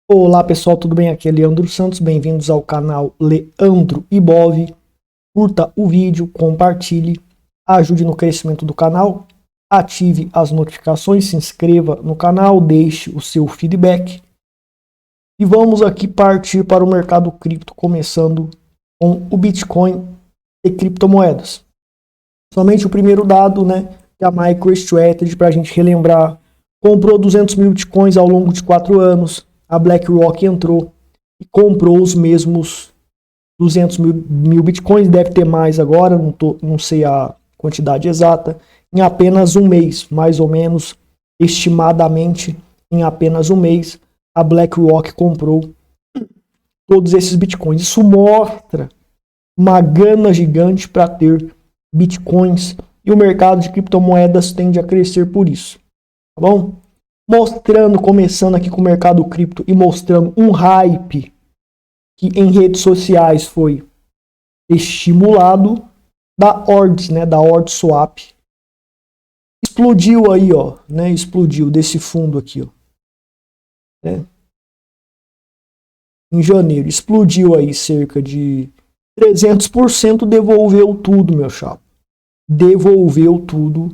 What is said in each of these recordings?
Olá pessoal, tudo bem? Aqui é Leandro Santos, bem-vindos ao canal Leandro Ibov. Curta o vídeo, compartilhe, ajude no crescimento do canal, ative as notificações, se inscreva no canal, deixe o seu feedback. E vamos aqui partir para o mercado cripto, começando com o Bitcoin e criptomoedas. Somente o primeiro dado, que é a MicroStrategy, para a gente relembrar, comprou 200 mil Bitcoins ao longo de 4 anos. A BlackRock entrou e comprou os mesmos 200 mil Bitcoins, deve ter mais agora, não sei a quantidade exata, em apenas um mês, mais ou menos, estimadamente, em apenas um mês, a BlackRock comprou todos esses Bitcoins. Isso mostra uma gana gigante para ter Bitcoins e o mercado de criptomoedas tende a crescer por isso, tá bom? Mostrando, começando aqui com o mercado cripto e mostrando um hype que em redes sociais foi estimulado da Ords, da Ord Swap. Explodiu aí, explodiu desse fundo aqui, em janeiro, explodiu aí cerca de 300%, devolveu tudo, meu chapa. Devolveu tudo.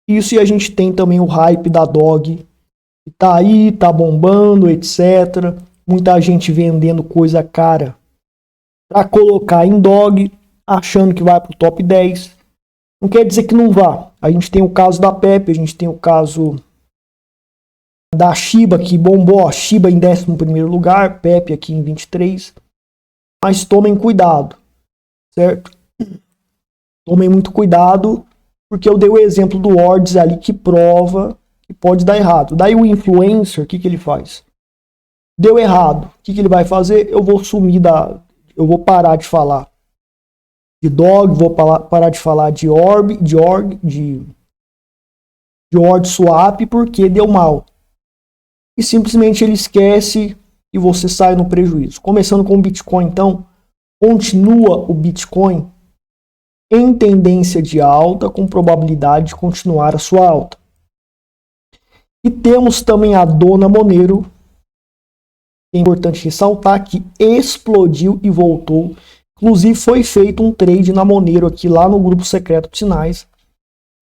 Isso, e a gente tem também o hype da Dog, que tá aí, tá bombando, etc. Muita gente vendendo coisa cara para colocar em Dog, achando que vai pro top 10. Não quer dizer que não vá. A gente tem o caso da Pepe, a gente tem o caso da Shiba, que bombou. A Shiba em 11º lugar, Pepe aqui em 23. Mas tomem cuidado, certo? Tomem muito cuidado, porque eu dei o exemplo do Ords ali que prova que pode dar errado. Daí o influencer, o que ele faz? Deu errado. O que ele vai fazer? Eu vou sumir eu vou parar de falar de Dog, vou parar de falar de Ord Swap, porque deu mal. E simplesmente ele esquece e você sai no prejuízo. Começando com o Bitcoin, então, continua o Bitcoin em tendência de alta, com probabilidade de continuar a sua alta. E temos também a Dona Monero, é importante ressaltar que explodiu e voltou. Inclusive foi feito um trade na Monero aqui lá no grupo secreto de sinais.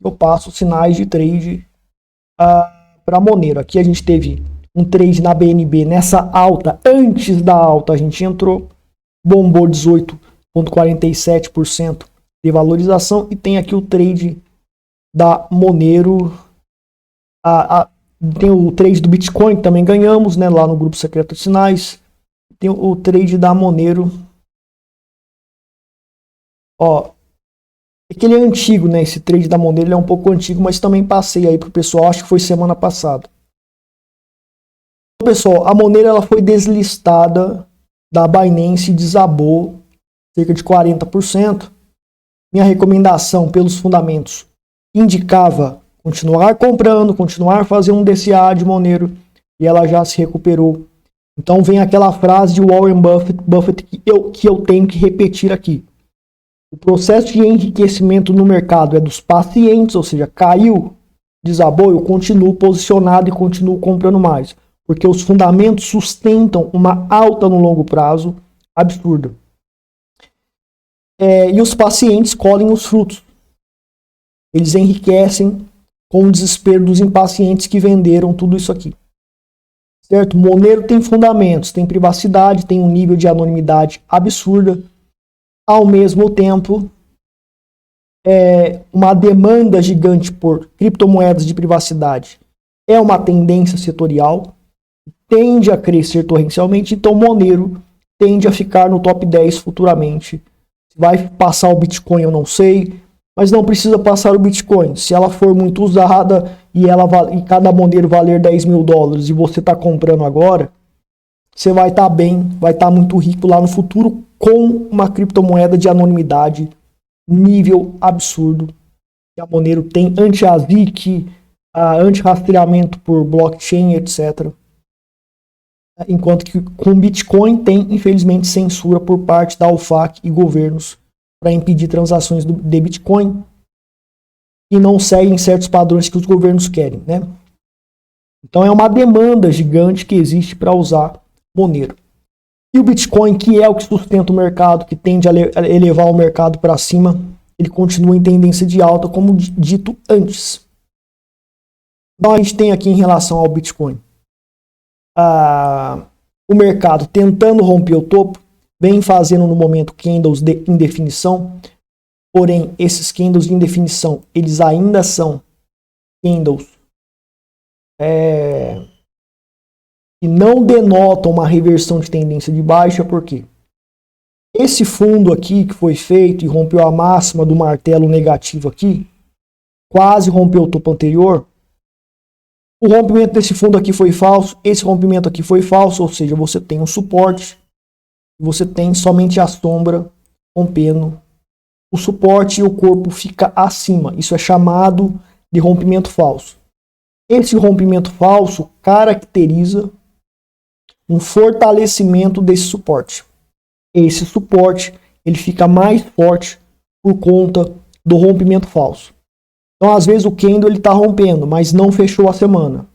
Eu passo sinais de trade para Monero. Aqui a gente teve um trade na BNB nessa alta. Antes da alta a gente entrou, bombou 18,47% de valorização. E tem aqui o trade da Monero. Tem o trade do Bitcoin, que também ganhamos, lá no grupo secreto de sinais. Tem o trade da Monero. Aquele é antigo, esse trade da Monero é um pouco antigo, mas também passei aí pro pessoal, acho que foi semana passada. Então, pessoal, a Monero ela foi deslistada da Binance e desabou cerca de 40%. Minha recomendação pelos fundamentos indicava continuar comprando, continuar fazendo um DCA de Monero, e ela já se recuperou. Então vem aquela frase de Warren Buffett que eu tenho que repetir aqui. O processo de enriquecimento no mercado é dos pacientes, ou seja, caiu, desabou, eu continuo posicionado e continuo comprando mais. Porque os fundamentos sustentam uma alta no longo prazo absurda. E os pacientes colhem os frutos. Eles enriquecem com o desespero dos impacientes que venderam tudo isso aqui. Certo? Monero tem fundamentos, tem privacidade, tem um nível de anonimidade absurda. Ao mesmo tempo, uma demanda gigante por criptomoedas de privacidade é uma tendência setorial, tende a crescer torrencialmente, então Monero tende a ficar no top 10 futuramente. Se vai passar o Bitcoin eu não sei, mas não precisa passar o Bitcoin. Se ela for muito usada e cada Monero valer $10 mil e você está comprando agora, você vai estar bem, vai estar muito rico lá no futuro com uma criptomoeda de anonimidade nível absurdo. Que a Monero tem anti-ASIC, anti-rastreamento por blockchain, etc. Enquanto que com Bitcoin tem, infelizmente, censura por parte da OFAC e governos para impedir transações de Bitcoin e não seguem certos padrões que os governos querem, Então é uma demanda gigante que existe para usar Monero. E o Bitcoin, que é o que sustenta o mercado, que tende a elevar o mercado para cima, ele continua em tendência de alta, como dito antes. Então a gente tem aqui em relação ao Bitcoin o mercado tentando romper o topo, vem fazendo no momento candles de indefinição, porém esses candles de indefinição eles ainda são candles que não denotam uma reversão de tendência de baixa, porque esse fundo aqui que foi feito e rompeu a máxima do martelo negativo aqui, quase rompeu o topo anterior. O rompimento desse fundo aqui foi falso, esse rompimento aqui foi falso, ou seja, você tem um suporte, você tem somente a sombra rompendo o suporte e o corpo fica acima. Isso é chamado de rompimento falso. Esse rompimento falso caracteriza um fortalecimento desse suporte. Esse suporte ele fica mais forte por conta do rompimento falso. Então, às vezes, o candle está rompendo, mas não fechou a semana.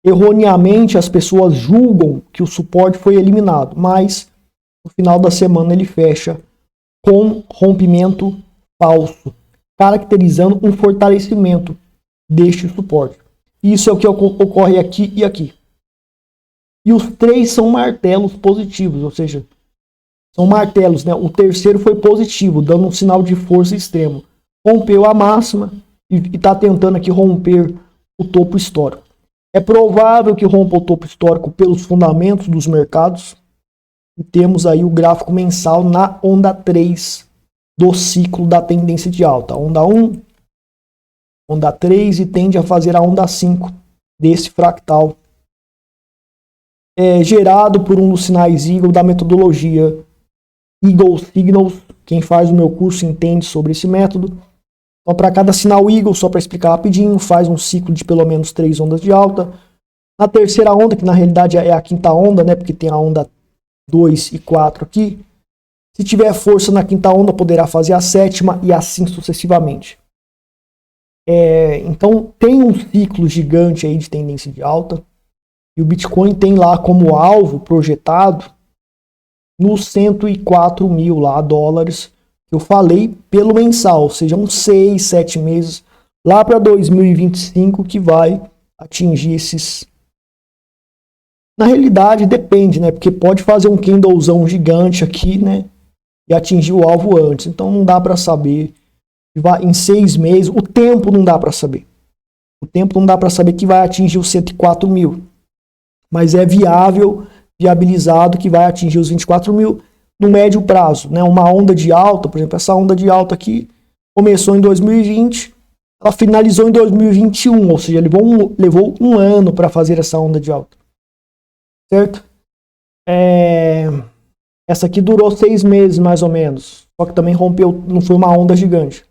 Erroneamente, as pessoas julgam que o suporte foi eliminado, mas no final da semana ele fecha com rompimento falso, caracterizando um fortalecimento deste suporte. Isso é o que ocorre aqui e aqui. E os três são martelos positivos, ou seja, são martelos, né? O terceiro foi positivo, dando um sinal de força extremo. Rompeu a máxima e está tentando aqui romper o topo histórico. É provável que rompa o topo histórico pelos fundamentos dos mercados. E temos aí o gráfico mensal na onda 3 do ciclo da tendência de alta. Onda 1, onda 3 e tende a fazer a onda 5 desse fractal. Gerado por um dos sinais Eagle da metodologia Eagle Signals. Quem faz o meu curso entende sobre esse método. Então, para cada sinal Eagle, só para explicar rapidinho, faz um ciclo de pelo menos 3 ondas de alta. Na terceira onda, que na realidade é a quinta onda, né, porque tem a onda 2 e 4 aqui. Se tiver força na quinta onda, poderá fazer a sétima e assim sucessivamente. Então, tem um ciclo gigante aí de tendência de alta. E o Bitcoin tem lá como alvo projetado nos 104 mil lá, dólares que eu falei pelo mensal, ou seja, uns 6, 7 meses lá para 2025 que vai atingir esses. Na realidade depende, né? Porque pode fazer um candlezão gigante aqui, né? E atingir o alvo antes. Então não dá para saber. Vai em 6 meses. O tempo não dá para saber. O tempo não dá para saber que vai atingir os 104 mil. Mas é viabilizado que vai atingir os 24 mil no médio prazo, né? Uma onda de alta, por exemplo, essa onda de alta aqui começou em 2020, ela finalizou em 2021, ou seja, levou um ano para fazer essa onda de alta, certo? Essa aqui durou 6 meses mais ou menos, só que também rompeu, não foi uma onda gigante.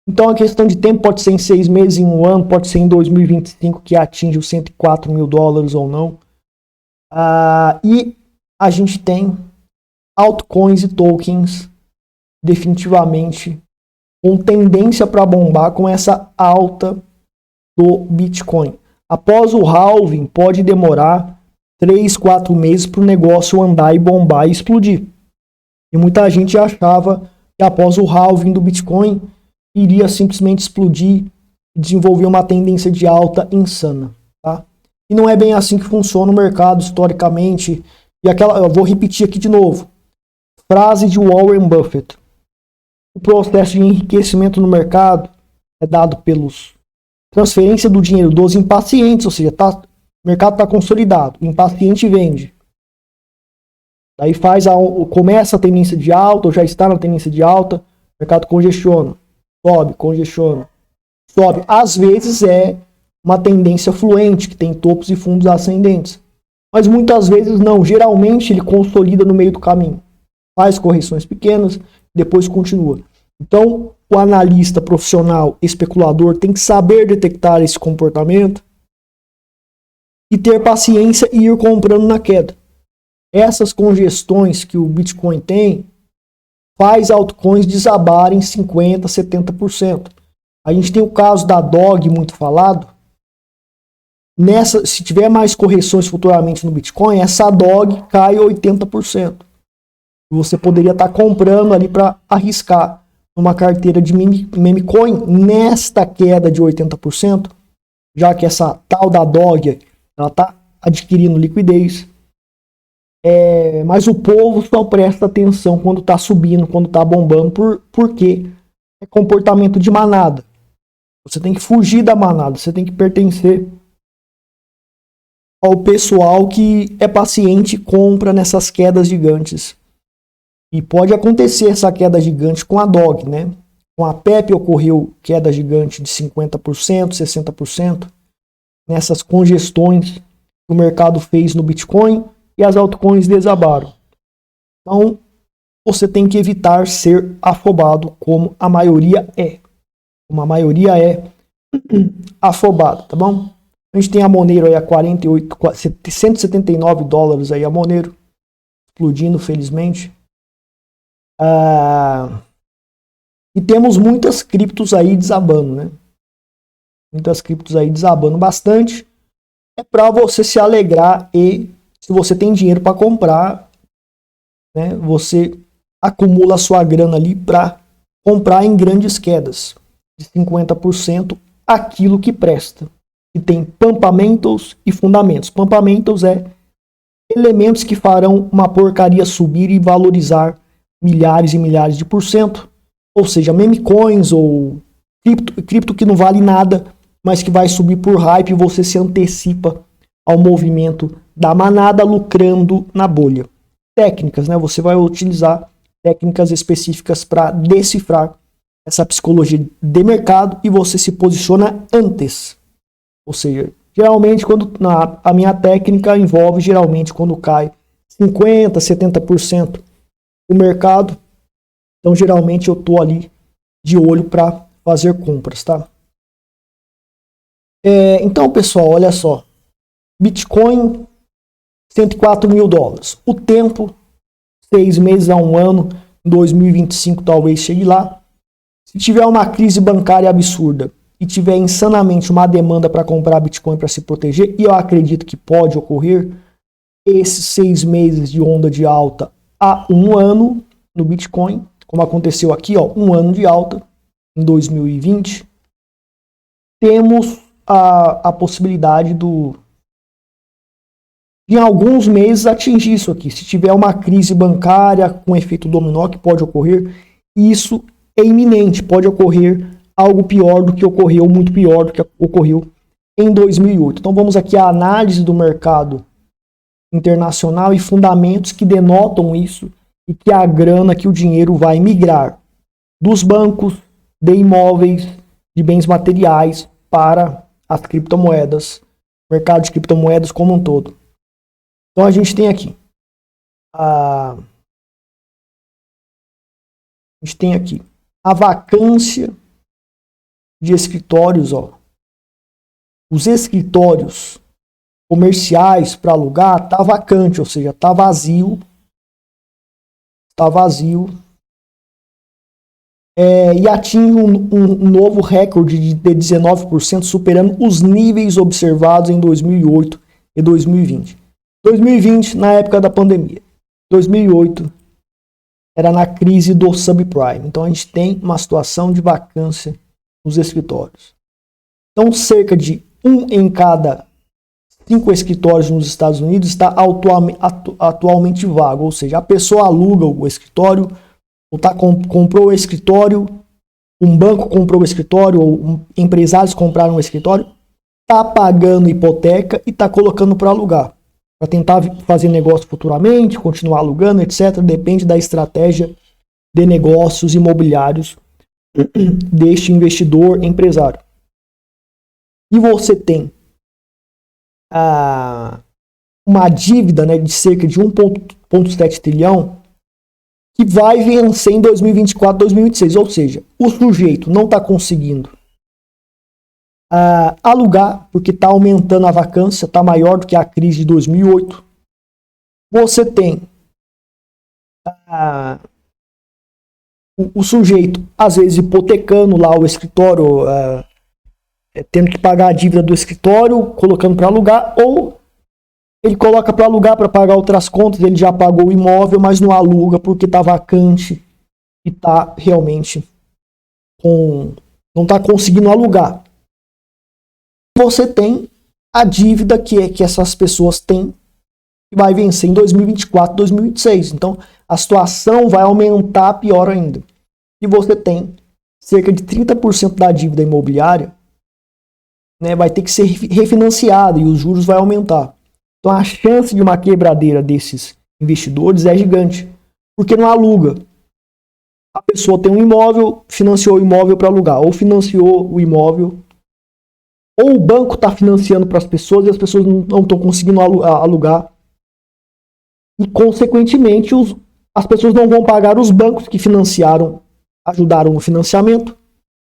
Então a questão de tempo pode ser em 6 meses, em um ano, pode ser em 2025 que atinge os 104 mil dólares ou não. E a gente tem altcoins e tokens definitivamente com tendência para bombar com essa alta do Bitcoin. Após o halving, pode demorar 3, 4 meses para o negócio andar e bombar e explodir. E muita gente achava que após o halving do Bitcoin iria simplesmente explodir e desenvolver uma tendência de alta insana, tá? E não é bem assim que funciona o mercado historicamente. E eu vou repetir aqui de novo. Frase de Warren Buffett. O processo de enriquecimento no mercado é dado pelos transferência do dinheiro dos impacientes, ou seja, o mercado está consolidado, o impaciente vende. Daí começa a tendência de alta, ou já está na tendência de alta, o mercado congestiona, sobe, congestiona, sobe. Às vezes é uma tendência fluente, que tem topos e fundos ascendentes. Mas muitas vezes não, geralmente ele consolida no meio do caminho. Faz correções pequenas, depois continua. Então, o analista profissional, especulador, tem que saber detectar esse comportamento e ter paciência e ir comprando na queda. Essas congestões que o Bitcoin tem faz altcoins desabarem 50%, 70%. A gente tem o caso da DOG muito falado, Se tiver mais correções futuramente no Bitcoin, essa dog cai 80%. Você poderia estar comprando ali para arriscar uma carteira de meme coin nesta queda de 80%, já que essa tal da dog ela está adquirindo liquidez. Mas o povo só presta atenção quando está subindo, quando está bombando, porque é comportamento de manada. Você tem que fugir da manada, você tem que pertencer ao pessoal que é paciente e compra nessas quedas gigantes. E pode acontecer essa queda gigante com a DOG, né? Com a PEP ocorreu queda gigante de 50%, 60%, nessas congestões que o mercado fez no Bitcoin e as altcoins desabaram. Então, você tem que evitar ser afobado como a maioria é. Como a maioria é afobada, tá bom? A gente tem a Monero aí a 179 dólares aí a Monero, explodindo felizmente. E temos muitas criptos aí desabando, né? Muitas criptos aí desabando bastante. É para você se alegrar e se você tem dinheiro para comprar, né? Você acumula a sua grana ali para comprar em grandes quedas de 50% aquilo que presta. E tem pampamentos e fundamentos. Pampamentos é elementos que farão uma porcaria subir e valorizar milhares e milhares de %. Ou seja, meme coins ou cripto que não vale nada, mas que vai subir por hype e você se antecipa ao movimento da manada lucrando na bolha. Técnicas, né? Você vai utilizar técnicas específicas para decifrar essa psicologia de mercado e você se posiciona antes. Ou seja, geralmente a minha técnica envolve geralmente quando cai 50%, 70% o mercado. Então geralmente eu tô ali de olho para fazer compras, tá? Então pessoal, olha só. Bitcoin, 104 mil dólares. O tempo, 6 meses a 1 ano, em 2025 talvez chegue lá. Se tiver uma crise bancária absurda e tiver insanamente uma demanda para comprar Bitcoin para se proteger, e eu acredito que pode ocorrer, esses 6 meses de onda de alta a 1 ano no Bitcoin, como aconteceu aqui, ó, 1 ano de alta em 2020, temos a possibilidade de em alguns meses atingir isso aqui. Se tiver uma crise bancária com efeito dominó que pode ocorrer, isso é iminente, pode ocorrer algo pior do que ocorreu, muito pior do que ocorreu em 2008. Então vamos aqui à análise do mercado internacional e fundamentos que denotam isso e que a grana, que o dinheiro vai migrar dos bancos, de imóveis, de bens materiais para as criptomoedas, mercado de criptomoedas como um todo. Então a gente tem aqui a vacância de escritórios, ó. Os escritórios comerciais para alugar tá vacante, ou seja, tá vazio. Está vazio. E atinge um novo recorde de 19%, superando os níveis observados em 2008 e 2020. 2020, na época da pandemia. 2008, era na crise do subprime. Então, a gente tem uma situação de vacância nos escritórios. Então, cerca de 1 em cada 5 escritórios nos Estados Unidos está atualmente vago. Ou seja, a pessoa aluga o escritório, ou comprou o escritório, um banco comprou o escritório, ou empresários compraram o escritório, está pagando hipoteca e está colocando para alugar. Para tentar fazer negócio futuramente, continuar alugando, etc. Depende da estratégia de negócios imobiliários deste investidor empresário. E você tem uma dívida, né, de cerca de 1,7 trilhão que vai vencer em 2024, 2026. Ou seja, o sujeito não está conseguindo alugar, porque está aumentando a vacância, está maior do que a crise de 2008. Você tem o sujeito, às vezes, hipotecando lá o escritório, tendo que pagar a dívida do escritório, colocando para alugar, ou ele coloca para alugar para pagar outras contas, ele já pagou o imóvel, mas não aluga porque está vacante e está realmente não está conseguindo alugar. Você tem a dívida que essas pessoas têm, que vai vencer em 2024, 2026. Então, a situação vai aumentar pior ainda. E você tem cerca de 30% da dívida imobiliária, né, vai ter que ser refinanciada e os juros vai aumentar. Então, a chance de uma quebradeira desses investidores é gigante, porque não aluga. A pessoa tem um imóvel, financiou o imóvel para alugar, ou financiou o imóvel, ou o banco está financiando para as pessoas e as pessoas não estão conseguindo alugar. E, consequentemente, as pessoas não vão pagar os bancos que financiaram, ajudaram no financiamento,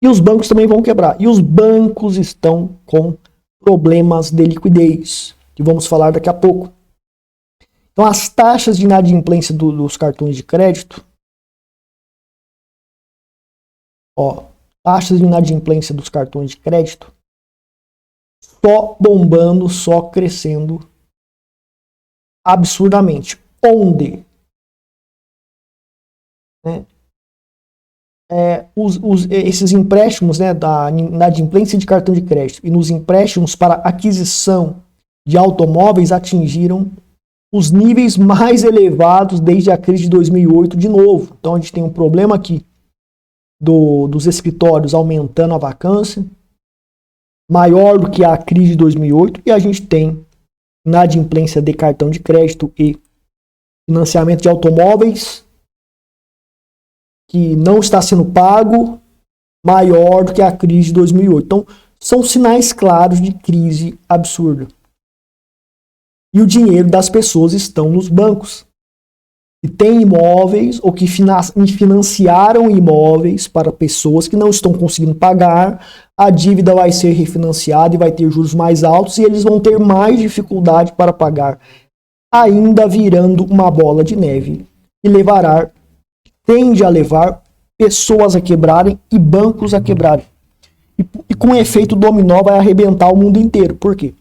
e os bancos também vão quebrar. E os bancos estão com problemas de liquidez, que vamos falar daqui a pouco. Então, as taxas de inadimplência dos cartões de crédito, taxas de inadimplência dos cartões de crédito, só bombando, só crescendo absurdamente. Onde esses empréstimos, né, da inadimplência de cartão de crédito e nos empréstimos para aquisição de automóveis atingiram os níveis mais elevados desde a crise de 2008 de novo. Então a gente tem um problema aqui dos escritórios aumentando a vacância, maior do que a crise de 2008, e a gente tem inadimplência de cartão de crédito e financiamento de automóveis que não está sendo pago, maior do que a crise de 2008. Então, são sinais claros de crise absurda. E o dinheiro das pessoas estão nos bancos, que têm imóveis ou que financiaram imóveis para pessoas que não estão conseguindo pagar. A dívida vai ser refinanciada e vai ter juros mais altos e eles vão ter mais dificuldade para pagar, ainda virando uma bola de neve e tende a levar pessoas a quebrarem e bancos a quebrarem. E com efeito dominó vai arrebentar o mundo inteiro. Por quê?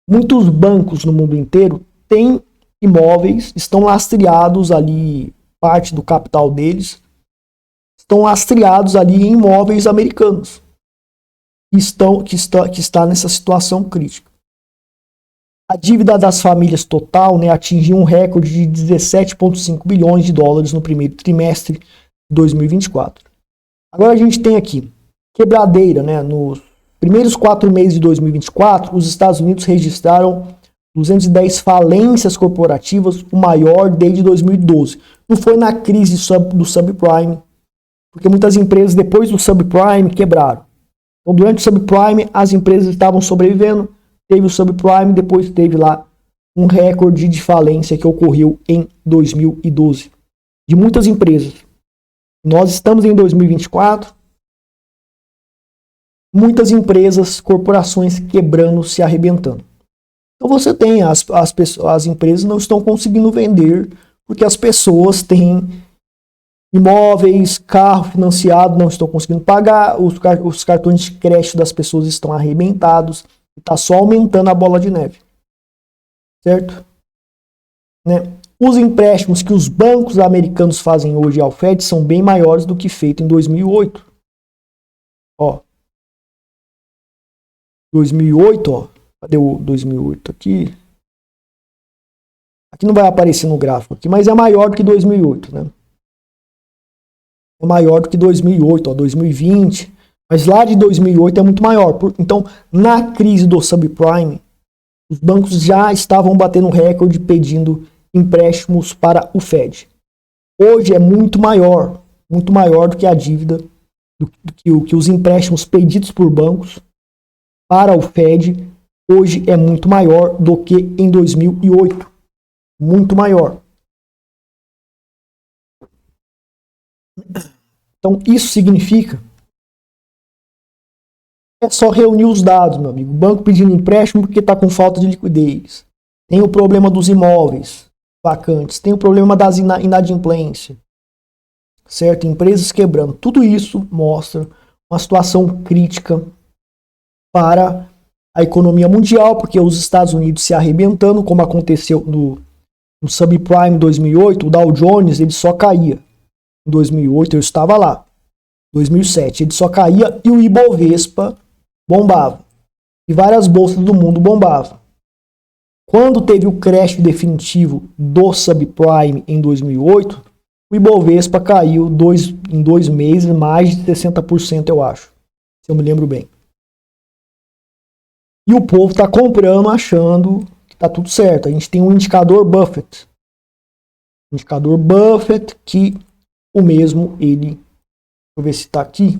Muitos bancos no mundo inteiro têm imóveis, estão lastreados ali, parte do capital deles, estão lastreados ali em imóveis americanos, que está nessa situação crítica. A dívida das famílias total, né, atingiu um recorde de 17,5 bilhões de dólares no primeiro trimestre de 2024. Agora a gente tem aqui quebradeira, né, nos primeiros 4 meses de 2024, os Estados Unidos registraram 210 falências corporativas, o maior desde 2012. Não foi na crise do subprime, porque muitas empresas depois do subprime quebraram. Então, durante o subprime, as empresas estavam sobrevivendo, teve o subprime, depois teve lá um recorde de falência que ocorreu em 2012 de muitas empresas. Nós estamos em 2024, muitas empresas, corporações quebrando, se arrebentando. Então você tem as empresas não estão conseguindo vender porque as pessoas têm imóveis, carro financiado, não estão conseguindo pagar, os cartões de crédito das pessoas estão arrebentados, está só aumentando a bola de neve, certo? Né? Os empréstimos que os bancos americanos fazem hoje ao Fed são bem maiores do que feito em 2008. 2008, cadê o 2008 aqui? Aqui não vai aparecer no gráfico aqui, mas é maior do que 2008, né? É maior do que 2008, 2020, mas lá de 2008 é muito maior. Então, na crise do subprime, os bancos já estavam batendo recorde pedindo empréstimos para o Fed. Hoje é muito maior do que a dívida, do que os empréstimos pedidos por bancos para o Fed, hoje é muito maior do que em 2008. Muito maior. Então, isso significa é só reunir os dados, meu amigo. O banco pedindo empréstimo porque está com falta de liquidez. Tem o problema dos imóveis vacantes. Tem o problema das inadimplência. Certo? Empresas quebrando. Tudo isso mostra uma situação crítica para a economia mundial, porque os Estados Unidos se arrebentando, como aconteceu no subprime 2008, o Dow Jones ele só caía. Em 2008 eu estava lá. 2007 ele só caía e o Ibovespa bombava. E várias bolsas do mundo bombavam. Quando teve o crash definitivo do subprime em 2008, o Ibovespa caiu em 2 meses mais de 60%, eu acho. Se eu me lembro bem. E o povo está comprando achando que está tudo certo. A gente tem um indicador Buffett. Indicador Buffett que o mesmo ele... Deixa eu ver se está aqui.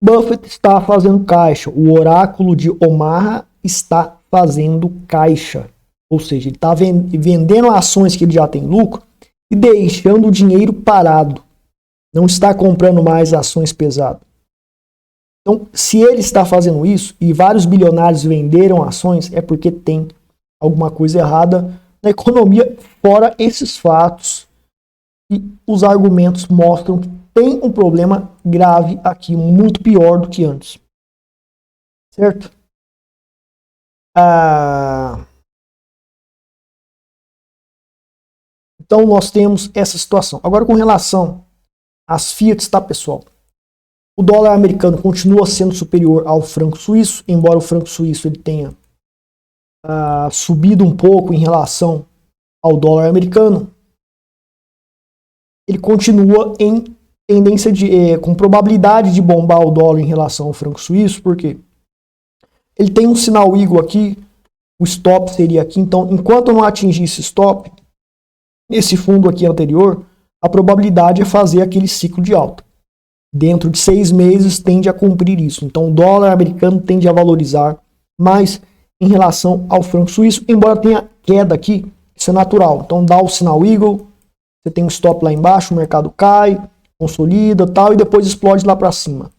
Buffett está fazendo caixa. O oráculo de Omaha está fazendo caixa. Ou seja, ele está vendendo ações que ele já tem lucro e deixando o dinheiro parado. Não está comprando mais ações pesadas. Então, se ele está fazendo isso e vários bilionários venderam ações, é porque tem alguma coisa errada na economia, fora esses fatos. E os argumentos mostram que tem um problema grave aqui, muito pior do que antes. Certo? Então nós temos essa situação. Agora com relação às Fiat, tá, pessoal? O dólar americano continua sendo superior ao franco suíço, embora o franco suíço ele tenha subido um pouco em relação ao dólar americano. Ele continua em tendência com probabilidade de bombar o dólar em relação ao franco suíço, porque ele tem um sinal Eagle aqui, o stop seria aqui, então enquanto eu não atingir esse stop, esse fundo aqui anterior, a probabilidade é fazer aquele ciclo de alta. Dentro de 6 meses tende a cumprir isso, então o dólar americano tende a valorizar mais em relação ao franco suíço, embora tenha queda aqui, isso é natural, então dá o sinal Eagle, você tem um stop lá embaixo, o mercado cai, consolida tal, e depois explode lá para cima.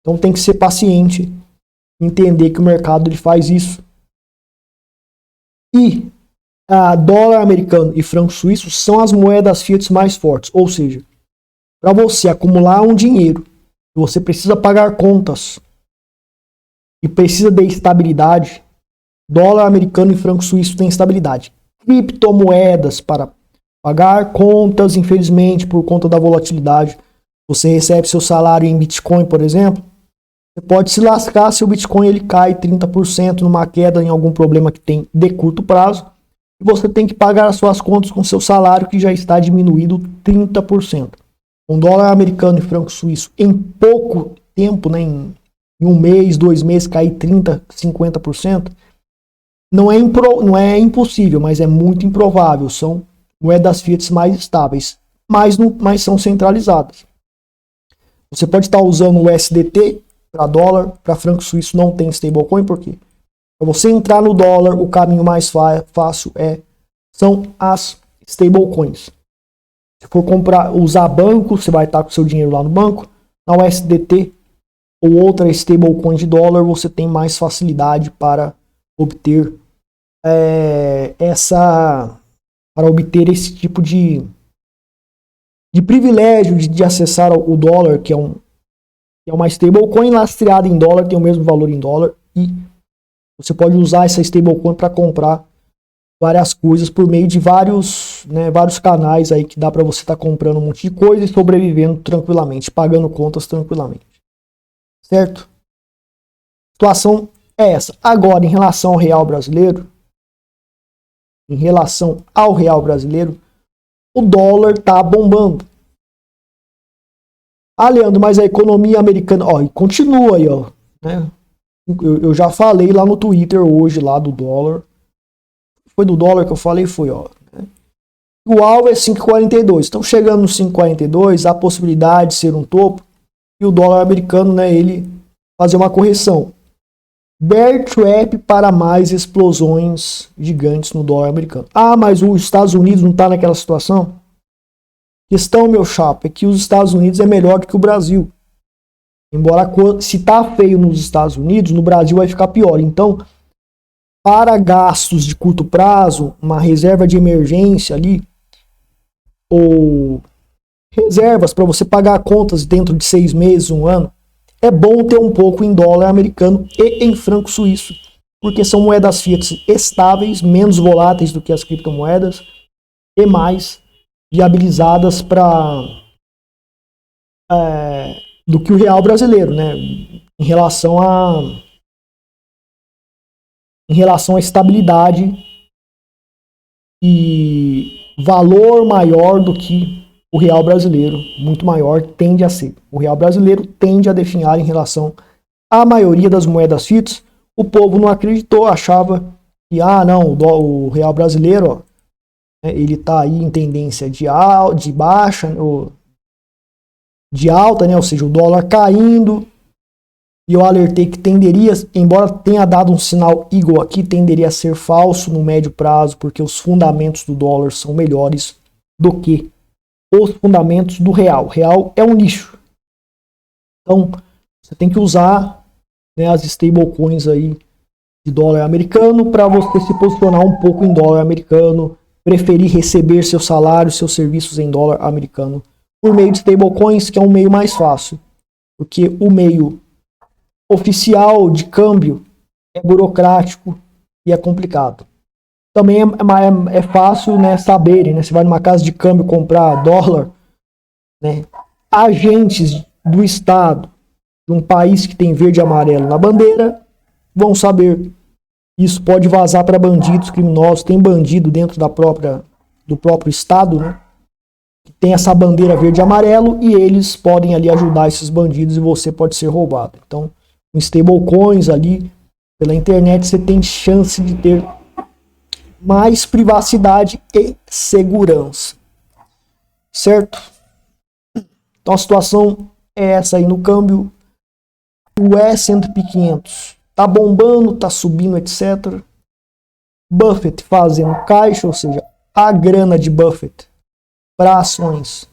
Então tem que ser paciente, entender que o mercado ele faz isso. E dólar americano e franco suíço são as moedas fiat mais fortes, ou seja, para você acumular um dinheiro, você precisa pagar contas e precisa de estabilidade. Dólar americano e franco suíço têm estabilidade. Criptomoedas para pagar contas, infelizmente, por conta da volatilidade. Você recebe seu salário em Bitcoin, por exemplo. Você pode se lascar se o Bitcoin ele cai 30% numa queda em algum problema que tem de curto prazo. E você tem que pagar as suas contas com seu salário que já está diminuído 30%. Um dólar americano e franco suíço em pouco tempo, né, em 1 mês, 2 meses, cair 30%, 50%. Não é impossível, mas é muito improvável. São moedas fiat mais estáveis, mas são centralizadas. Você pode estar usando o USDT para dólar, para franco suíço não tem stablecoin, por quê? Para você entrar no dólar, o caminho mais fácil são as stablecoins. Se for usar banco, você vai estar com seu dinheiro lá no banco. Na USDT ou outra stablecoin de dólar, você tem mais facilidade para obter obter esse tipo de privilégio de acessar o dólar, que é uma stablecoin lastreada em dólar, tem o mesmo valor em dólar, e você pode usar essa stablecoin para comprar várias coisas por meio de vários canais aí que dá para você estar comprando um monte de coisa e sobrevivendo tranquilamente, pagando contas tranquilamente. Certo? A situação é essa. Agora, em relação ao real brasileiro, o dólar tá bombando. Leandro, mas a economia americana, continua aí, né? Eu já falei lá no Twitter hoje, lá do dólar. Foi do dólar que eu falei, né? O alvo é 5,42. Então, chegando no 5,42, há a possibilidade de ser um topo e o dólar americano, né, ele fazer uma correção. Bear trap para mais explosões gigantes no dólar americano. Mas os Estados Unidos não está naquela situação? Questão, meu chapa, é que os Estados Unidos é melhor do que o Brasil. Embora se tá feio nos Estados Unidos, no Brasil vai ficar pior. Então, para gastos de curto prazo, uma reserva de emergência ali, ou reservas para você pagar contas dentro de 6 meses, 1 ano, é bom ter um pouco em dólar americano e em franco suíço, porque são moedas fiat estáveis, menos voláteis do que as criptomoedas e mais viabilizadas do que o real brasileiro, né? Em relação à estabilidade e valor maior do que o real brasileiro, muito maior, tende a ser. O real brasileiro tende a definhar em relação à maioria das moedas fiat. O povo não acreditou, achava que, não, o real brasileiro, ó, ele está aí em tendência de baixa, de alta, né? Ou seja, o dólar caindo. E eu alertei que tenderia, embora tenha dado um sinal igual aqui, tenderia a ser falso no médio prazo, porque os fundamentos do dólar são melhores do que os fundamentos do real. O real é um lixo. Então, você tem que usar, né, as stablecoins aí de dólar americano para você se posicionar um pouco em dólar americano, preferir receber seu salário, seus serviços em dólar americano por meio de stablecoins, que é um meio mais fácil, porque o meio oficial de câmbio é burocrático e é complicado. Também é fácil, né, saberem, né, você vai numa casa de câmbio comprar dólar, né, agentes do Estado de um país que tem verde e amarelo na bandeira vão saber. Isso pode vazar para bandidos, criminosos. Tem bandido dentro do próprio Estado, né, que tem essa bandeira verde e amarelo, e eles podem ali ajudar esses bandidos e você pode ser roubado. Então, com stablecoins ali pela internet, você tem chance de ter mais privacidade e segurança, certo? Então a situação é essa aí no câmbio. O S&P 500 tá bombando, tá subindo, etc. Buffett fazendo caixa, ou seja, a grana de Buffett para ações,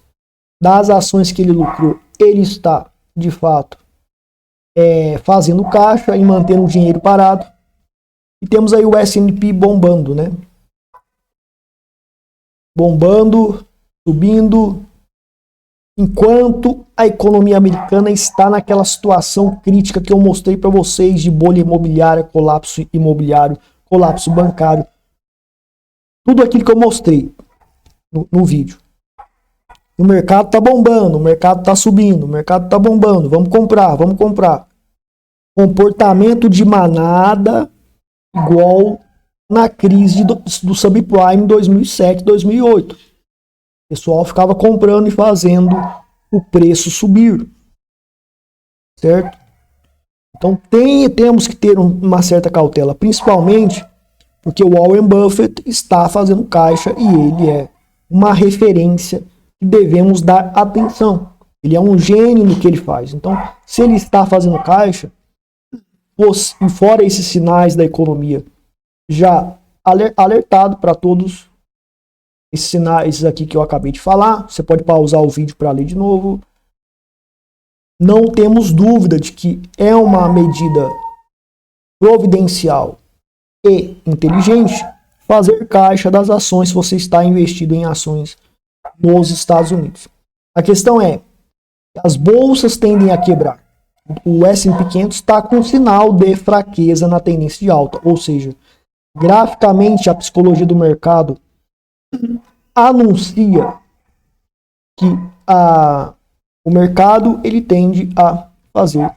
das ações que ele lucrou, ele está de fato fazendo caixa e mantendo o dinheiro parado. E temos aí o S&P bombando, né? Bombando, subindo, enquanto a economia americana está naquela situação crítica que eu mostrei para vocês de bolha imobiliária, colapso imobiliário, colapso bancário. Tudo aquilo que eu mostrei no vídeo. O mercado está bombando, o mercado está subindo, o mercado está bombando, vamos comprar, vamos comprar. Comportamento de manada igual na crise do subprime em 2007, 2008. O pessoal ficava comprando e fazendo o preço subir, certo? Então temos que ter uma certa cautela, principalmente porque o Warren Buffett está fazendo caixa e ele é uma referência que devemos dar atenção. Ele é um gênio no que ele faz. Então, se ele está fazendo caixa, e fora esses sinais da economia já alertado para todos, esses sinais aqui que eu acabei de falar, você pode pausar o vídeo para ler de novo. Não temos dúvida de que é uma medida providencial e inteligente fazer caixa das ações se você está investido em ações nos Estados Unidos. A questão é, as bolsas tendem a quebrar. O S&P 500 está com sinal de fraqueza na tendência de alta, ou seja, graficamente a psicologia do mercado anuncia que o mercado ele tende a fazer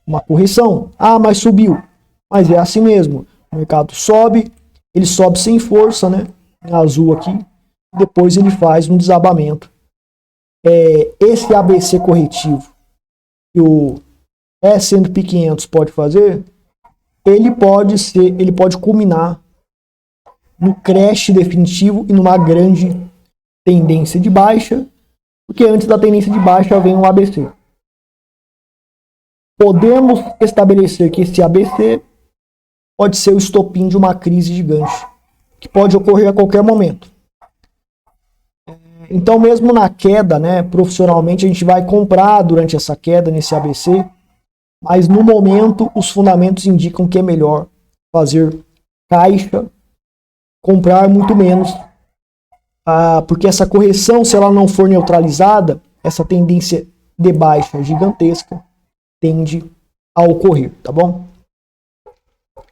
uma correção. Mas subiu. Mas é assim mesmo. O mercado sobe, ele sobe sem força, né? Em azul aqui. Depois ele faz um desabamento. Esse ABC corretivo que o S&P 500 pode fazer, ele pode culminar no crash definitivo e numa grande tendência de baixa, porque antes da tendência de baixa vem um ABC. Podemos estabelecer que esse ABC pode ser o estopim de uma crise gigante, que pode ocorrer a qualquer momento. Então, mesmo na queda, né, profissionalmente, a gente vai comprar durante essa queda nesse ABC, mas no momento os fundamentos indicam que é melhor fazer caixa, comprar muito menos, porque essa correção, se ela não for neutralizada, essa tendência de baixa gigantesca, tende a ocorrer, tá bom?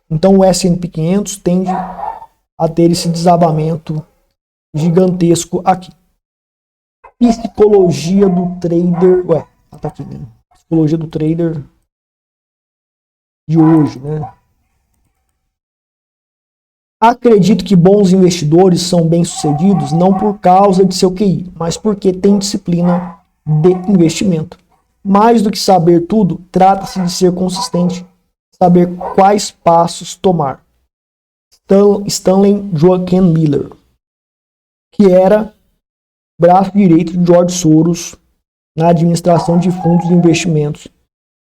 Então o S&P 500 tende a ter esse desabamento gigantesco aqui. Psicologia do trader, tá aqui, né? Psicologia do trader de hoje, né? Acredito que bons investidores são bem-sucedidos não por causa de seu QI, mas porque têm disciplina de investimento. Mais do que saber tudo, trata-se de ser consistente, saber quais passos tomar. Stanley Druckenmiller, que era braço direito de George Soros na administração de fundos de investimentos,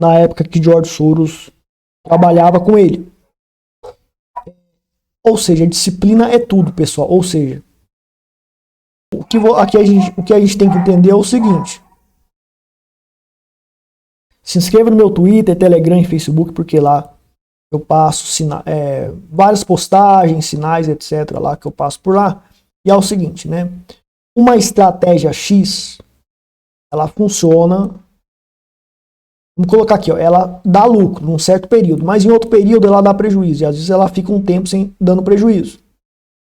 na época que George Soros trabalhava com ele. Ou seja, disciplina é tudo, pessoal. Ou seja, o que a gente tem que entender é o seguinte. Se inscreva no meu Twitter, Telegram e Facebook, porque lá eu passo várias postagens, sinais, etc. lá que eu passo por lá. E é o seguinte, né? Uma estratégia X, ela funciona. Vamos colocar aqui, ó, ela dá lucro num certo período, mas em outro período ela dá prejuízo. E às vezes ela fica um tempo sem dando prejuízo.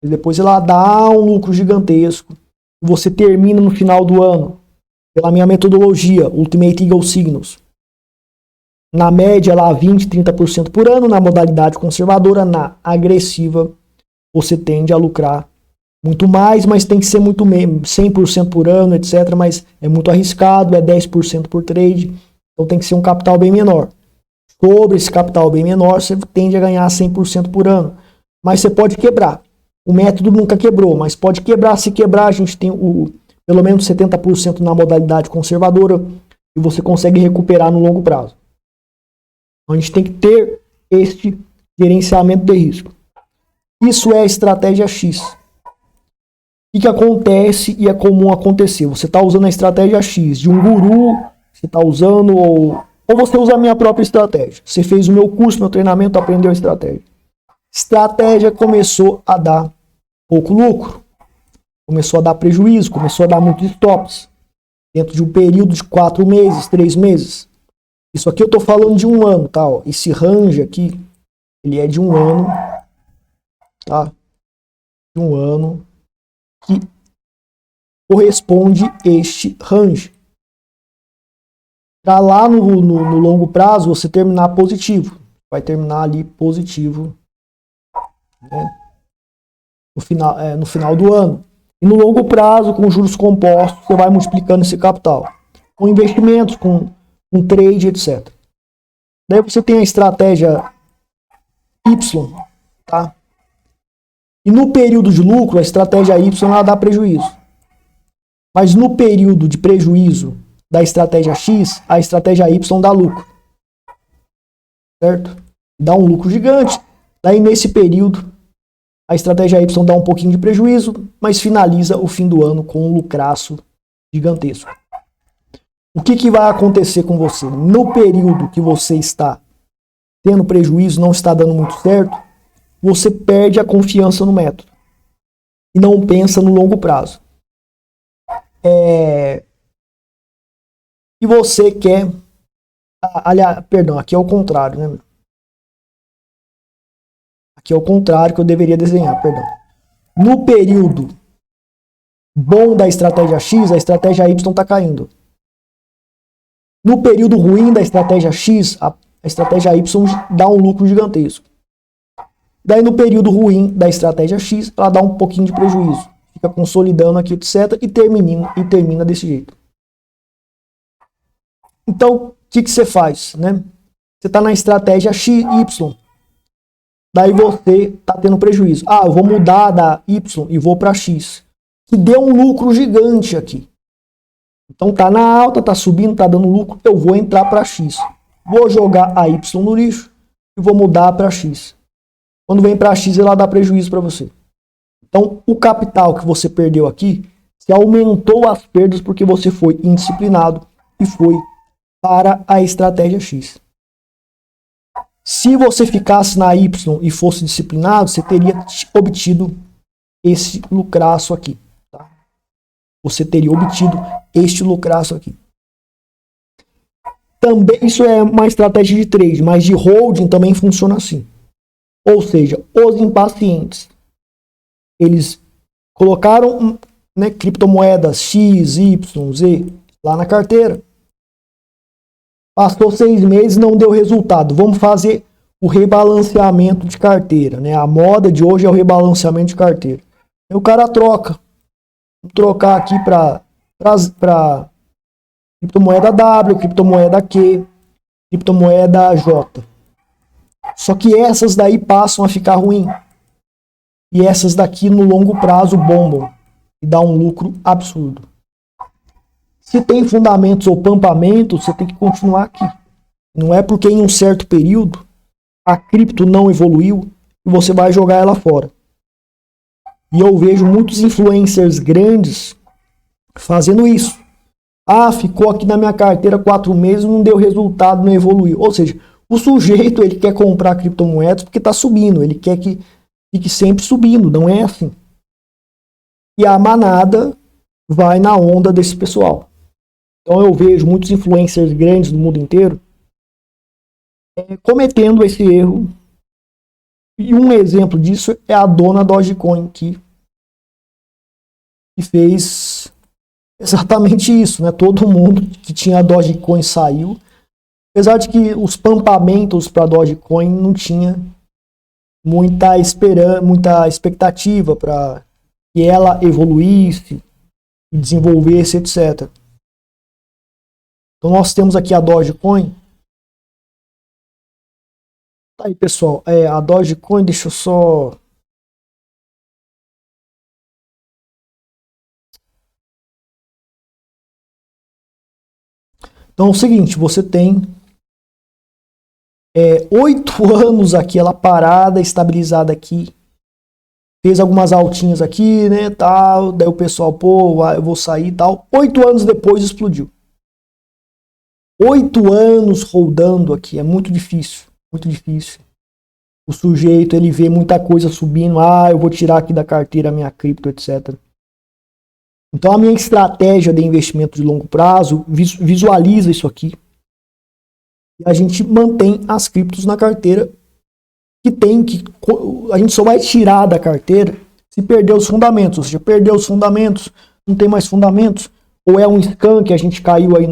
E depois ela dá um lucro gigantesco. Você termina no final do ano, pela minha metodologia, Ultimate Eagle Signals. Na média, lá 20, 30% por ano. Na modalidade conservadora, na agressiva, você tende a lucrar muito mais, mas tem que ser muito 100% por ano, etc. Mas é muito arriscado, é 10% por trade. Então tem que ser um capital bem menor. Sobre esse capital bem menor, você tende a ganhar 100% por ano. Mas você pode quebrar. O método nunca quebrou, mas pode quebrar. Se quebrar, a gente tem pelo menos 70% na modalidade conservadora e você consegue recuperar no longo prazo. Então a gente tem que ter este gerenciamento de risco. Isso é a estratégia X. O que acontece e é comum acontecer? Você está usando a estratégia X de um guru, você está usando, ou você usa a minha própria estratégia. Você fez o meu curso, meu treinamento, aprendeu a estratégia. Estratégia começou a dar pouco lucro, começou a dar prejuízo, começou a dar muitos stops, dentro de um período de 4 meses, 3 meses. Isso aqui eu estou falando de um ano, tá? Ó, esse range aqui, ele é de um ano, tá? De um ano, que corresponde este range. Para lá no longo prazo você terminar positivo. Vai terminar ali positivo, né? No final do ano. E no longo prazo, com juros compostos, você vai multiplicando esse capital. Com investimentos, com trade, etc. Daí você tem a estratégia Y, tá? E no período de lucro, a estratégia Y ela dá prejuízo. Mas no período de prejuízo da estratégia X, a estratégia Y dá lucro. Certo? Dá um lucro gigante. Daí nesse período, a estratégia Y dá um pouquinho de prejuízo, mas finaliza o fim do ano com um lucraço gigantesco. O que vai acontecer com você? No período que você está tendo prejuízo, não está dando muito certo, você perde a confiança no método. E não pensa no longo prazo. E você quer... Aliás, perdão, aqui é o contrário, né? Aqui é o contrário que eu deveria desenhar, perdão. No período bom da estratégia X, a estratégia Y está caindo. No período ruim da estratégia X, a estratégia Y dá um lucro gigantesco. Daí no período ruim da estratégia X, ela dá um pouquinho de prejuízo. Fica consolidando aqui, etc. E termina desse jeito. Então, o que você faz, né? Você está na estratégia XY. Daí você está tendo prejuízo. Ah, eu vou mudar da Y e vou para X. Que deu um lucro gigante aqui. Então tá na alta, tá subindo, tá dando lucro. Eu vou entrar para X. Vou jogar a Y no lixo e vou mudar para X. Quando vem para X, ela dá prejuízo para você. Então, o capital que você perdeu aqui, você aumentou as perdas porque você foi indisciplinado e foi para a estratégia X. Se você ficasse na Y e fosse disciplinado, você teria obtido esse lucraço aqui. Tá? Você teria obtido este lucraço aqui. Também isso é uma estratégia de trade, mas de holding também funciona assim. Ou seja, os impacientes, eles colocaram, né, criptomoedas X, Y, Z lá na carteira. Passou 6 meses, não deu resultado. Vamos fazer o rebalanceamento de carteira, né? A moda de hoje é o rebalanceamento de carteira. Aí o cara troca. Vou trocar aqui para criptomoeda W, criptomoeda Q, criptomoeda J. Só que essas daí passam a ficar ruim. E essas daqui no longo prazo bombam e dá um lucro absurdo. Se tem fundamentos ou pampamentos, você tem que continuar aqui. Não é porque em um certo período a cripto não evoluiu e você vai jogar ela fora. E eu vejo muitos influencers grandes fazendo isso. Ah, ficou aqui na minha carteira 4 meses, não deu resultado, não evoluiu. Ou seja, o sujeito ele quer comprar criptomoedas porque está subindo, ele quer que fique sempre subindo, não é assim. E a manada vai na onda desse pessoal. Então eu vejo muitos influencers grandes do mundo inteiro cometendo esse erro. E um exemplo disso é a dona Dogecoin, que fez exatamente isso, né? Todo mundo que tinha Dogecoin saiu. Apesar de que os pampamentos para Dogecoin não tinha muita expectativa para que ela evoluísse e desenvolvesse, etc. Então nós temos aqui a Dogecoin. Tá aí, pessoal. A Dogecoin, deixa eu só... Então é o seguinte, você tem 8 anos aqui, ela parada, estabilizada aqui. Fez algumas altinhas aqui, né, tal. Daí o pessoal, pô, eu vou sair e tal. 8 anos depois explodiu. 8 anos rodando aqui, é muito difícil, muito difícil. O sujeito, ele vê muita coisa subindo, eu vou tirar aqui da carteira a minha cripto, etc. Então a minha estratégia de investimento de longo prazo visualiza isso aqui. E a gente mantém as criptos na carteira a gente só vai tirar da carteira se perder os fundamentos. Ou seja, perdeu os fundamentos, não tem mais fundamentos, ou é um scam que a gente caiu aí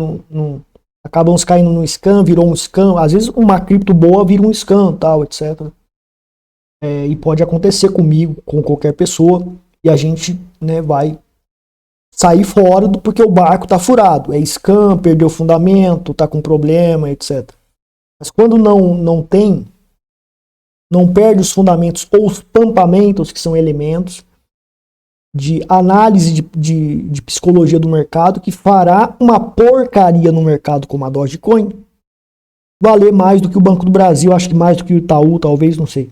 acabamos caindo no scam, virou um scam. Às vezes uma cripto boa vira um scam, tal, etc. E pode acontecer comigo, com qualquer pessoa, e a gente, né, vai sair fora porque o barco tá furado. É scam, perdeu o fundamento, tá com problema, etc. Mas quando não perde os fundamentos ou os pampamentos, que são elementos de análise de psicologia do mercado, que fará uma porcaria no mercado como a Dogecoin valer mais do que o Banco do Brasil, acho que mais do que o Itaú, talvez, não sei.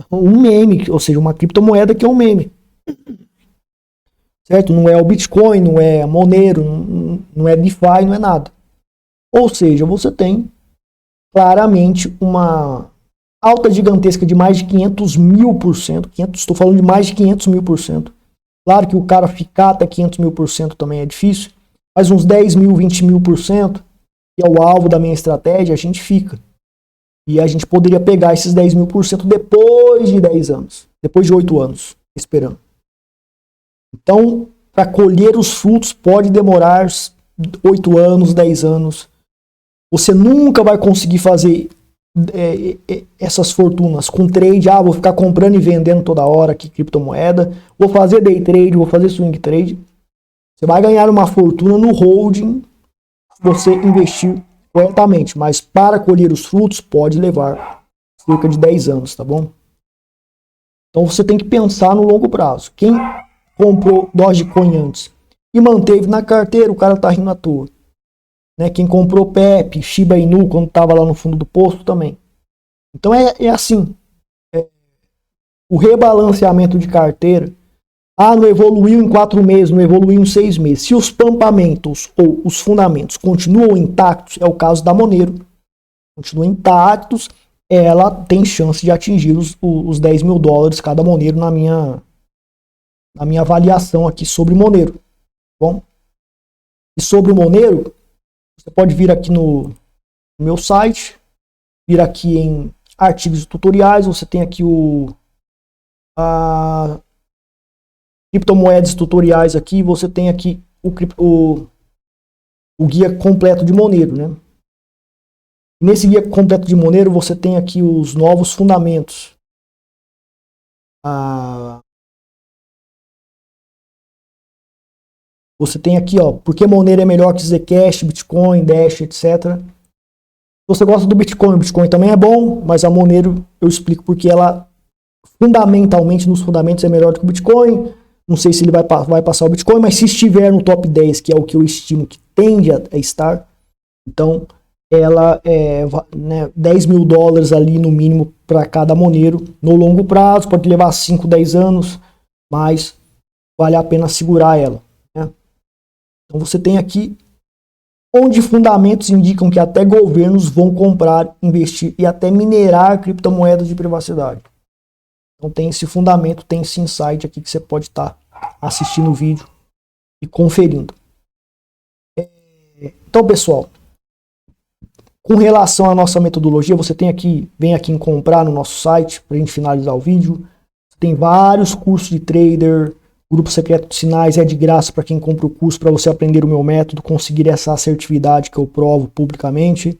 Um meme, ou seja, uma criptomoeda que é um meme. Certo? Não é o Bitcoin, não é Monero, não é DeFi, não é nada. Ou seja, você tem claramente uma alta gigantesca de mais de 500 mil por cento. Estou falando de mais de 500 mil por cento. Claro que o cara ficar até 500 mil por cento também é difícil, mas uns 10 mil, 20 mil por cento, que é o alvo da minha estratégia, a gente fica. E a gente poderia pegar esses 10 mil por cento depois de 10 anos, depois de 8 anos, esperando. Então, para colher os frutos pode demorar 8 anos, 10 anos. Você nunca vai conseguir fazer essas fortunas com trade. Vou ficar comprando e vendendo toda hora aqui criptomoeda. Vou fazer day trade, vou fazer swing trade. Você vai ganhar uma fortuna no holding se você investir corretamente. Mas para colher os frutos pode levar cerca de 10 anos, tá bom? Então você tem que pensar no longo prazo. Quem comprou Dogecoin antes e manteve na carteira, o cara tá rindo à toa. Né? Quem comprou Pepe, Shiba Inu, quando estava lá no fundo do poço também. Então é assim. O rebalanceamento de carteira. Não evoluiu em 4 meses, não evoluiu em 6 meses. Se os pampamentos ou os fundamentos continuam intactos, é o caso da Monero. Continuam intactos, ela tem chance de atingir os 10 mil dólares cada Monero na minha avaliação aqui sobre Monero. Bom, E sobre o Monero, você pode vir aqui no meu site, vir aqui em artigos e tutoriais, você tem aqui a criptomoedas tutoriais aqui, você tem aqui o guia completo de Monero, né? Nesse guia completo de Monero, você tem aqui os novos fundamentos. Você tem aqui, ó, porque Monero é melhor que Zcash, Bitcoin, Dash, etc. Se você gosta do Bitcoin, o Bitcoin também é bom, mas a Monero eu explico porque ela fundamentalmente, nos fundamentos, é melhor do que o Bitcoin. Não sei se ele vai passar o Bitcoin, mas se estiver no top 10, que é o que eu estimo que tende a estar, então ela é, né, $10 mil ali no mínimo para cada Monero. No longo prazo, pode levar 5, 10 anos, mas vale a pena segurar ela. Né? Então você tem aqui onde fundamentos indicam que até governos vão comprar, investir e até minerar criptomoedas de privacidade. Então tem esse fundamento, tem esse insight aqui que você pode estar assistindo o vídeo e conferindo. Então, pessoal, com relação à nossa metodologia, você tem aqui, vem aqui em comprar no nosso site, para a gente finalizar o vídeo. Tem vários cursos de trader, grupo secreto de sinais é de graça para quem compra o curso, para você aprender o meu método, conseguir essa assertividade que eu provo publicamente.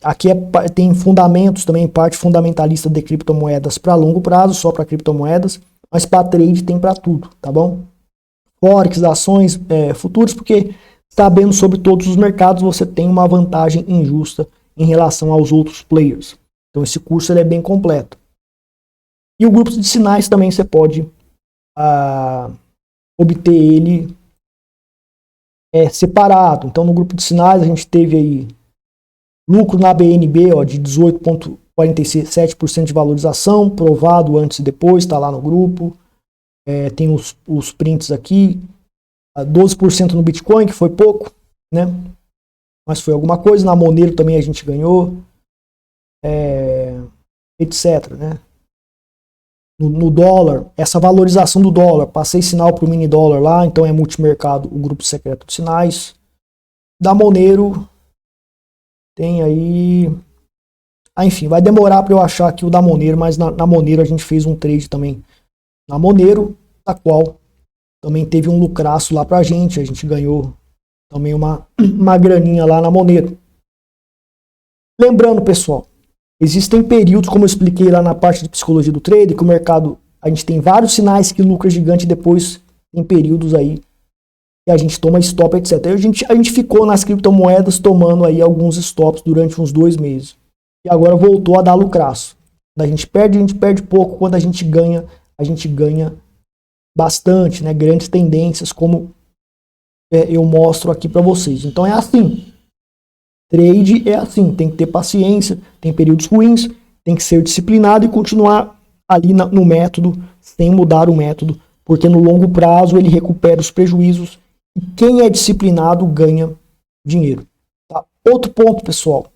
Aqui tem fundamentos também, parte fundamentalista de criptomoedas para longo prazo, só para criptomoedas, mas para trade tem para tudo, tá bom? Forex, ações, futuros, porque sabendo sobre todos os mercados, você tem uma vantagem injusta em relação aos outros players. Então esse curso ele é bem completo. E o grupo de sinais também você pode obter ele separado. Então no grupo de sinais a gente teve aí lucro na BNB de 18,47% de valorização, provado antes e depois, está lá no grupo. Tem os prints aqui. 12% no Bitcoin, que foi pouco, né? Mas foi alguma coisa. Na Monero também a gente ganhou, etc, né? No dólar, essa valorização do dólar, passei sinal para o mini dólar lá, então é multimercado, o grupo secreto de sinais. Da Monero, tem aí... enfim, vai demorar para eu achar aqui o da Monero, mas na Monero a gente fez um trade também na Monero, da qual também teve um lucraço lá pra gente, a gente ganhou também uma graninha lá na Monero. Lembrando, pessoal, existem períodos, como eu expliquei lá na parte de psicologia do trade, que o mercado, a gente tem vários sinais que lucra gigante, depois tem períodos aí que a gente toma stop, etc. A gente ficou nas criptomoedas tomando aí alguns stops durante uns 2 meses. E agora voltou a dar lucraço. Quando a gente perde pouco, quando a gente ganha bastante, né? Grandes tendências, como eu mostro aqui para vocês. Então é assim. Trade é assim, tem que ter paciência, tem períodos ruins, tem que ser disciplinado e continuar ali no método, sem mudar o método, porque no longo prazo ele recupera os prejuízos e quem é disciplinado ganha dinheiro. Tá? Outro ponto, pessoal,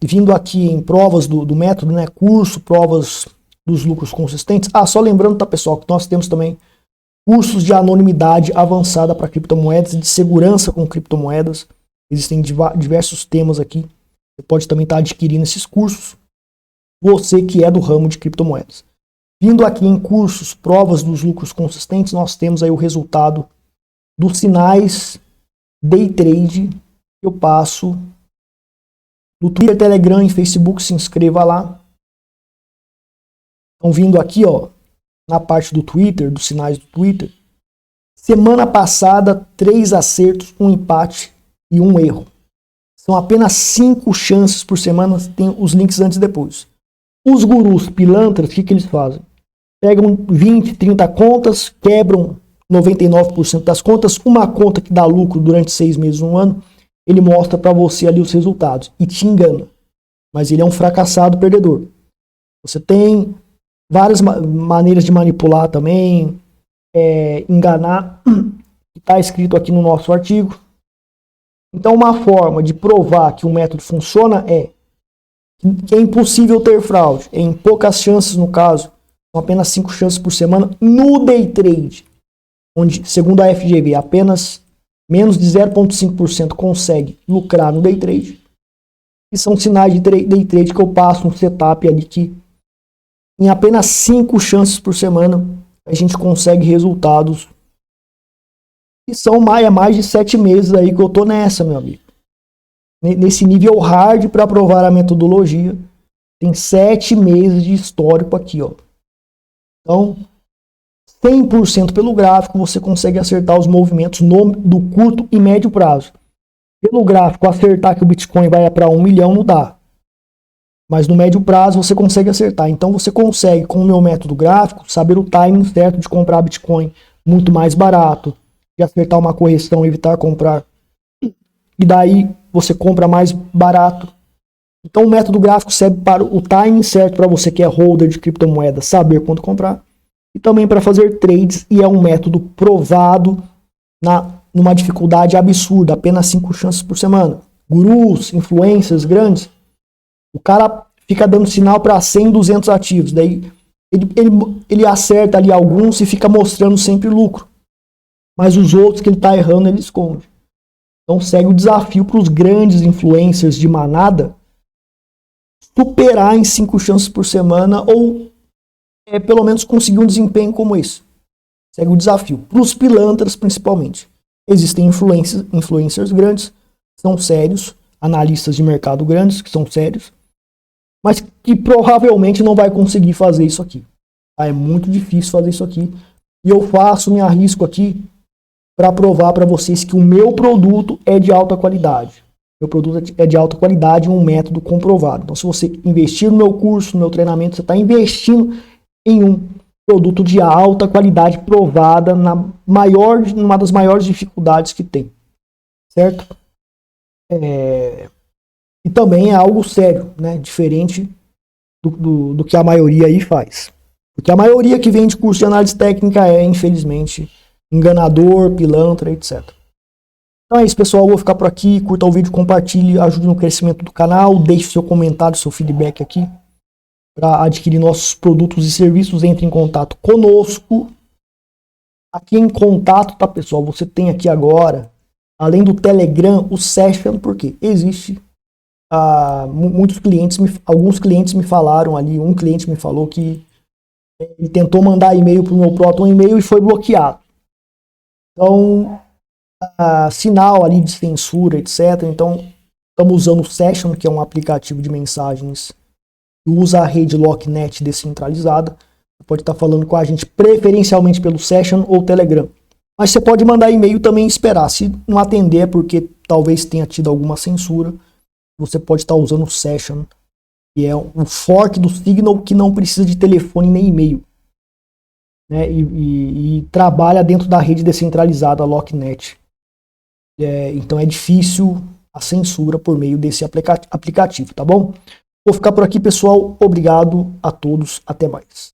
vindo aqui em provas do método, né? Curso, provas dos lucros consistentes. Só lembrando, tá, pessoal, que nós temos também cursos de anonimidade avançada para criptomoedas e de segurança com criptomoedas. Existem diversos temas aqui. Você pode também estar adquirindo esses cursos, você que é do ramo de criptomoedas. Vindo aqui em cursos, provas dos lucros consistentes, nós temos aí o resultado dos sinais day trade que eu passo no Twitter, Telegram e Facebook. Se inscreva lá. Estão vindo aqui, ó, na parte do Twitter, dos sinais do Twitter. Semana passada, 3 acertos, 1 empate e 1 erro. São apenas 5 chances por semana, tem os links antes e depois. Os gurus pilantras, o que eles fazem? Pegam 20, 30 contas, quebram 99% das contas, uma conta que dá lucro durante 6 meses, 1 ano, ele mostra para você ali os resultados e te engana. Mas ele é um fracassado perdedor. Você tem várias maneiras de manipular também, enganar, que está escrito aqui no nosso artigo. Então, uma forma de provar que o método funciona que é impossível ter fraude. Em poucas chances, no caso, são apenas 5 chances por semana no day trade. onde, segundo a FGV, apenas menos de 0,5% consegue lucrar no day trade. E são sinais de day trade que eu passo um setup ali que em apenas 5 chances por semana a gente consegue resultados. E são mais de 7 meses aí que eu tô nessa, meu amigo. Nesse nível hard para provar a metodologia. Tem 7 meses de histórico aqui, ó. Então, 100% pelo gráfico, você consegue acertar os movimentos do curto e médio prazo. Pelo gráfico, acertar que o Bitcoin vai para 1 milhão não dá. Mas no médio prazo você consegue acertar. Então você consegue, com o meu método gráfico, saber o timing certo de comprar Bitcoin muito mais barato, de acertar uma correção, evitar comprar. E daí você compra mais barato. Então o método gráfico serve para o timing certo para você que é holder de criptomoeda, saber quando comprar. E também para fazer trades, e é um método provado numa dificuldade absurda, apenas 5 chances por semana. Gurus, influencers grandes, o cara fica dando sinal para 100, 200 ativos, daí ele acerta ali alguns e fica mostrando sempre lucro. Mas os outros que ele está errando, ele esconde. Então segue o desafio para os grandes influencers de manada superar em 5 chances por semana ou pelo menos conseguir um desempenho como esse. Segue o desafio. Para os pilantras, principalmente. Existem influencers grandes, são sérios, analistas de mercado grandes, que são sérios, mas que provavelmente não vai conseguir fazer isso aqui. É muito difícil fazer isso aqui. E eu me arrisco aqui para provar para vocês que o meu produto é de alta qualidade. Meu produto é de alta qualidade, um método comprovado. Então, se você investir no meu curso, no meu treinamento, você está investindo em um produto de alta qualidade provada numa das maiores dificuldades que tem, certo? E também é algo sério, né? Diferente do que a maioria aí faz. Porque a maioria que vem de curso de análise técnica é, infelizmente, enganador, pilantra, etc. Então é isso, pessoal. Eu vou ficar por aqui. Curta o vídeo, compartilhe, ajude no crescimento do canal. Deixe seu comentário, seu feedback aqui. Para adquirir nossos produtos e serviços, entre em contato conosco. Aqui em contato, tá, pessoal? Você tem aqui agora, além do Telegram, o Session, porque existe alguns clientes me falaram ali, um cliente me falou que ele tentou mandar e-mail para o meu Proton e-mail e foi bloqueado. Então, sinal ali de censura, etc. Então, estamos usando o Session, que é um aplicativo de mensagens que usa a rede LockNet descentralizada. Você pode estar falando com a gente preferencialmente pelo Session ou Telegram. Mas você pode mandar e-mail também e esperar. Se não atender é porque talvez tenha tido alguma censura, você pode estar usando o Session, que é um fork do Signal que não precisa de telefone nem e-mail, né? E trabalha dentro da rede descentralizada LockNet. Então é difícil a censura por meio desse aplicativo, tá bom? Vou ficar por aqui, pessoal. Obrigado a todos. Até mais.